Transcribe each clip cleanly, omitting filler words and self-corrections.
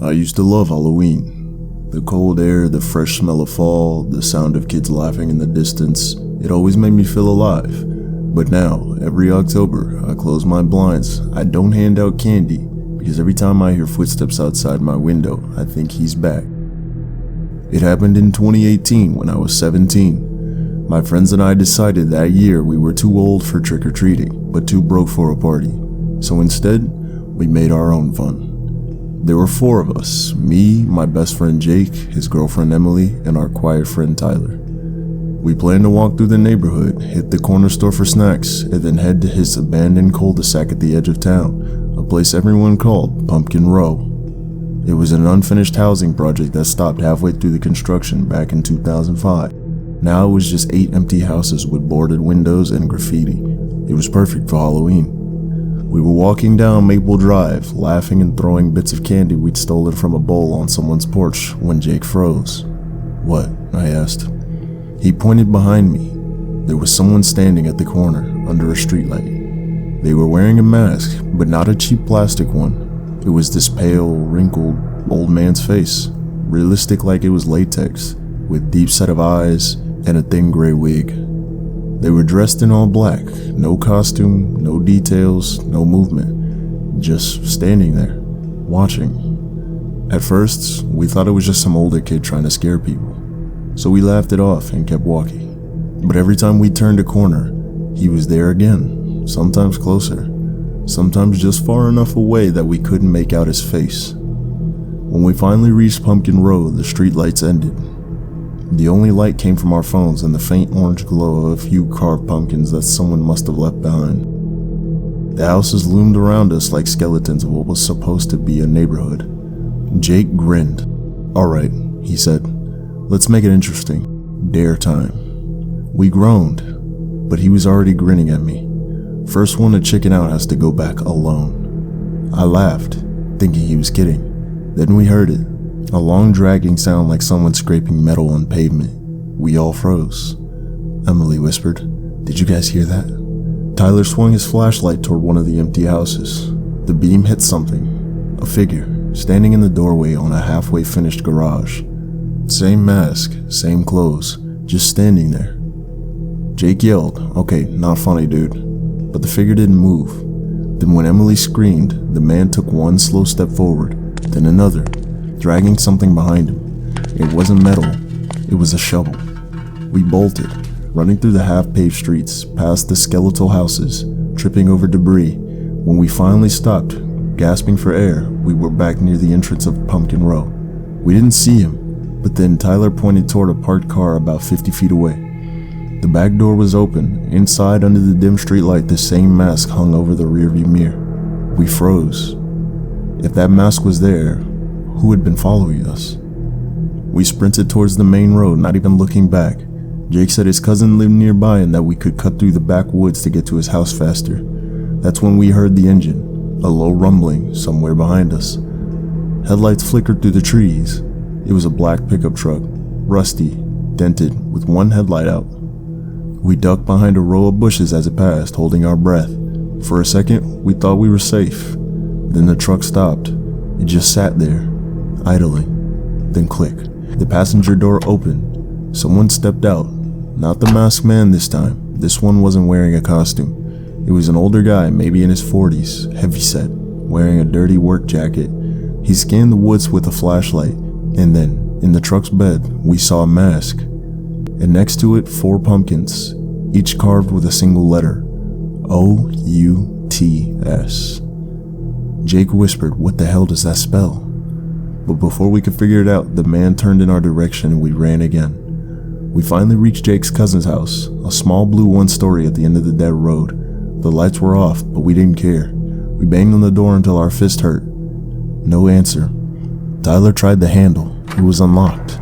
I used to love Halloween. The cold air, the fresh smell of fall, the sound of kids laughing in the distance, it always made me feel alive. But now, every October, I close my blinds. I don't hand out candy, because every time I hear footsteps outside my window, I think he's back. It happened in 2018 when I was 17. My friends and I decided that year we were too old for trick-or-treating, but too broke for a party. So instead, we made our own fun. There were 4 of us, me, my best friend Jake, his girlfriend Emily, and our quiet friend Tyler. We planned to walk through the neighborhood, hit the corner store for snacks, and then head to his abandoned cul-de-sac at the edge of town, a place everyone called Pumpkin Row. It was an unfinished housing project that stopped halfway through the construction back in 2005. Now it was just 8 empty houses with boarded windows and graffiti. It was perfect for Halloween. We were walking down Maple Drive, laughing and throwing bits of candy we'd stolen from a bowl on someone's porch when Jake froze. "What?" I asked. He pointed behind me. There was someone standing at the corner, under a streetlight. They were wearing a mask, but not a cheap plastic one. It was this pale, wrinkled, old man's face, realistic like it was latex, with deep set of eyes and a thin gray wig. They were dressed in all black, no costume, no details, no movement, just standing there, watching. At first, we thought it was just some older kid trying to scare people, so we laughed it off and kept walking. But every time we turned a corner, he was there again, sometimes closer, sometimes just far enough away that we couldn't make out his face. When we finally reached Pumpkin Row, the street lights ended. The only light came from our phones and the faint orange glow of a few carved pumpkins that someone must have left behind. The houses loomed around us like skeletons of what was supposed to be a neighborhood. Jake grinned. "Alright," he said. "Let's make it interesting. Dare time." We groaned, but he was already grinning at me. "First one to chicken out has to go back alone." I laughed, thinking he was kidding. Then we heard it. A long dragging sound like someone scraping metal on pavement. We all froze. Emily whispered, "Did you guys hear that?" Tyler swung his flashlight toward one of the empty houses. The beam hit something. A figure, standing in the doorway on a halfway finished garage. Same mask, same clothes, just standing there. Jake yelled, "Okay, not funny, dude." But the figure didn't move. Then when Emily screamed, the man took one slow step forward, then another, dragging something behind him. It wasn't metal, it was a shovel. We bolted, running through the half-paved streets, past the skeletal houses, tripping over debris. When we finally stopped, gasping for air, we were back near the entrance of Pumpkin Row. We didn't see him, but then Tyler pointed toward a parked car about 50 feet away. The back door was open. Inside, under the dim streetlight, the same mask hung over the rearview mirror. We froze. If that mask was there, who had been following us? We sprinted towards the main road, not even looking back. Jake said his cousin lived nearby and that we could cut through the backwoods to get to his house faster. That's when we heard the engine, a low rumbling somewhere behind us. Headlights flickered through the trees. It was a black pickup truck, rusty, dented, with one headlight out. We ducked behind a row of bushes as it passed, holding our breath. For a second, we thought we were safe. Then the truck stopped. It just sat there, idling. Then click. The passenger door opened. Someone stepped out. Not the masked man this time. This one wasn't wearing a costume. It was an older guy, maybe in his 40s, heavyset, wearing a dirty work jacket. He scanned the woods with a flashlight, and then, in the truck's bed, we saw a mask. And next to it, 4 pumpkins, each carved with a single letter, O-U-T-S. Jake whispered, "What the hell does that spell?" But before we could figure it out, the man turned in our direction and we ran again. We finally reached Jake's cousin's house, a small blue 1-story at the end of the dead road. The lights were off, but we didn't care. We banged on the door until our fist hurt. No answer. Tyler tried the handle. It was unlocked.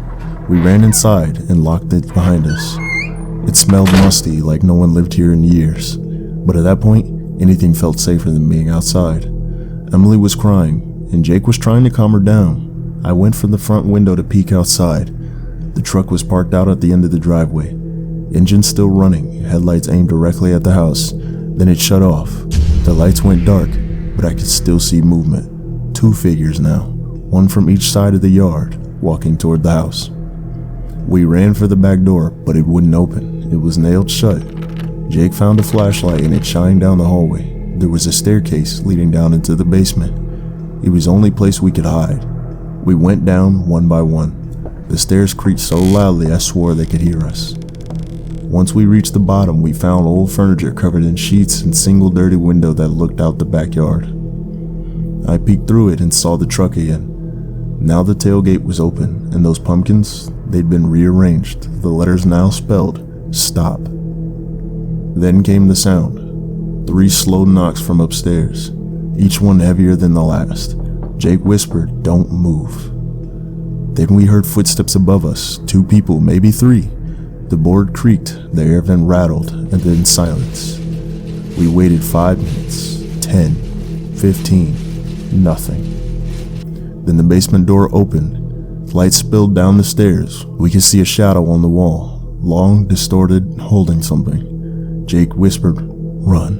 We ran inside and locked it behind us. It smelled musty, like no one lived here in years. But at that point, anything felt safer than being outside. Emily was crying, and Jake was trying to calm her down. I went from the front window to peek outside. The truck was parked out at the end of the driveway. Engine still running, headlights aimed directly at the house. Then it shut off. The lights went dark, but I could still see movement. 2 figures now. one from each side of the yard, walking toward the house. We ran for the back door, but it wouldn't open. It was nailed shut. Jake found a flashlight and it shined down the hallway. There was a staircase leading down into the basement. It was the only place we could hide. We went down one by one. The stairs creaked so loudly I swore they could hear us. Once we reached the bottom, we found old furniture covered in sheets and a single dirty window that looked out the backyard. I peeked through it and saw the truck again. Now the tailgate was open, and those pumpkins, they'd been rearranged, the letters now spelled stop. Then came the sound. 3 slow knocks from upstairs, each one heavier than the last. Jake whispered, "Don't move." Then we heard footsteps above us, 2 people, maybe 3. The board creaked, the air vent rattled, and then silence. We waited 5 minutes, 10, 15, nothing. Then the basement door opened. Light spilled down the stairs. We could see a shadow on the wall, long, distorted, holding something. Jake whispered, "Run."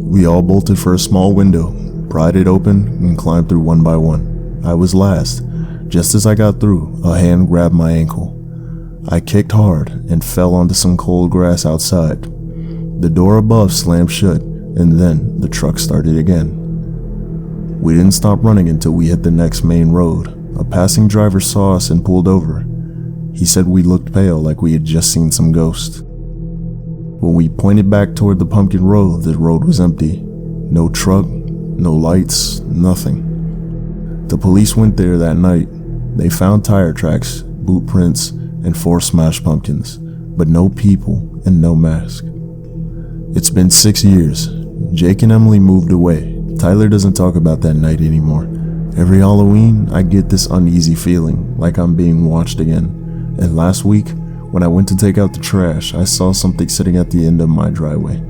We all bolted for a small window, pried it open, and climbed through one by one. I was last. Just as I got through, a hand grabbed my ankle. I kicked hard and fell onto some cold grass outside. The door above slammed shut, and then the truck started again. We didn't stop running until we hit the next main road. A passing driver saw us and pulled over. He said we looked pale, like we had just seen some ghost. When we pointed back toward the pumpkin road, the road was empty. No truck, no lights, nothing. The police went there that night. They found tire tracks, boot prints, and 4 smashed pumpkins, but no people and no mask. It's been 6 years. Jake and Emily moved away. Tyler doesn't talk about that night anymore. Every Halloween, I get this uneasy feeling, like I'm being watched again. And last week, when I went to take out the trash, I saw something sitting at the end of my driveway.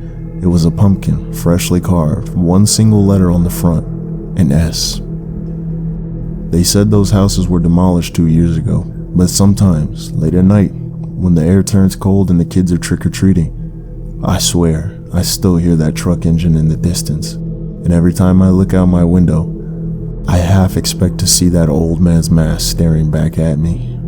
It was a pumpkin, freshly carved, 1 single letter on the front, an S. They said those houses were demolished 2 years ago, but sometimes, late at night, when the air turns cold and the kids are trick-or-treating, I swear, I still hear that truck engine in the distance. And every time I look out my window, I half expect to see that old man's mask staring back at me.